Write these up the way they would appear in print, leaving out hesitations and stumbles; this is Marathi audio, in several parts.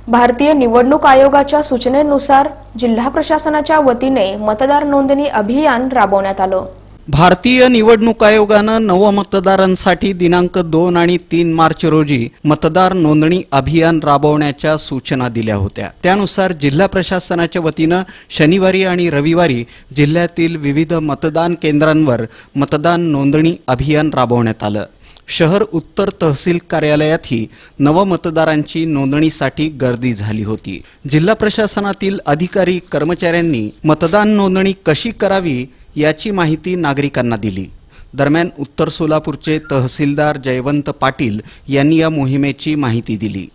भारतीय निवडणूक आयोगाच्या सूचनेनुसार जिल्हा प्रशासनाच्या वतीने मतदार नोंदणी अभियान राबवण्यात आलं। भारतीय निवडणूक आयोगानं नवमतदारांसाठी दिनांक 2 आणि 3 मार्च रोजी मतदार नोंदणी अभियान राबवण्याच्या सूचना दिल्या होत्या। त्यानुसार जिल्हा प्रशासनाच्या वतीनं शनिवारी आणि रविवारी जिल्ह्यातील विविध मतदान केंद्रांवर मतदान नोंदणी अभियान राबवण्यात आलं। शहर उत्तर तहसील कार्यालयातही नवमतदारांची नोंदणीसाठी गर्दी झाली होती। जिल्हा प्रशासनातील अधिकारी कर्मचाऱ्यांनी मतदान नोंदणी कशी करावी याची माहिती नागरिकांना दिली। दरम्यान उत्तर सोलापूरचे तहसीलदार जयवंत पाटील यांनी या मोहिमेची माहिती दिली।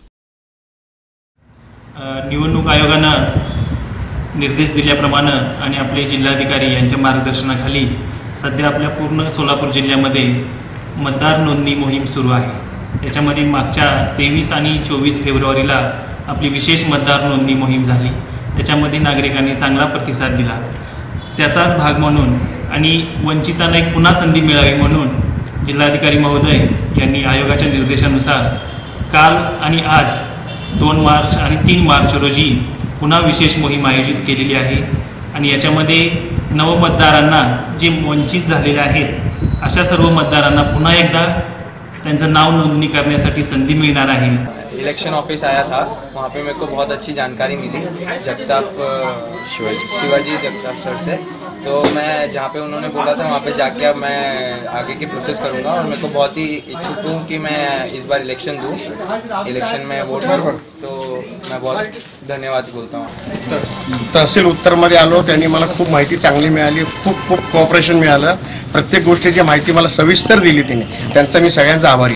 निवडणूक आयोगानं निर्देश दिल्याप्रमाणे आणि आपले जिल्हाधिकारी यांच्या मार्गदर्शनाखाली सध्या आपल्या पूर्ण सोलापूर जिल्ह्यामध्ये मतदार नोंदणी मोहीम सुरू आहे। त्याच्यामध्ये मागच्या 23 आणि 24 फेब्रुवारीला आपली विशेष मतदार नोंदणी मोहीम झाली। त्याच्यामध्ये नागरिकांनी चांगला प्रतिसाद दिला। त्याचाच भाग म्हणून आणि वंचितांना एक पुन्हा संधी मिळावी म्हणून जिल्हाधिकारी महोदय यांनी आयोगाच्या निर्देशानुसार काल आणि आज 2 मार्च आणि 3 मार्च रोजी पुन्हा विशेष मोहीम आयोजित केलेली आहे। आणि याच्यामध्ये नवमतदारांना जे वंचित झालेले आहेत अशा सर्व मतदारांना पुन्हा एकदा त्यांचं नाव नोंदणी करण्यासाठी संधि मिलना है। इलेक्शन ऑफिस आया था, वहाँ पे मेरे को बहुत अच्छी जानकारी मिली जगताप शिवाजी जगताप सर से। तो मैं जहाँ पे उन्होंने बोला था वहाँ पे जाके अब मैं आगे की प्रोसेस करूँगा और मेरे को बहुत ही इच्छुक हूँ कि मैं इस बार इलेक्शन दूँ, इलेक्शन में वोट करूँ। तो मैं बहुत धन्यवाद बोलता हूँ। तहसील उत्तरमध्ये आलो, त्यांनी मला खूप माहिती चांगली मिळाली, खूप कोऑपरेशन मिळालं। प्रत्येक गोष्टीची माहिती मला सविस्तर दिली त्यांनी, त्यांचा मी सगळ्यांचा आभारी।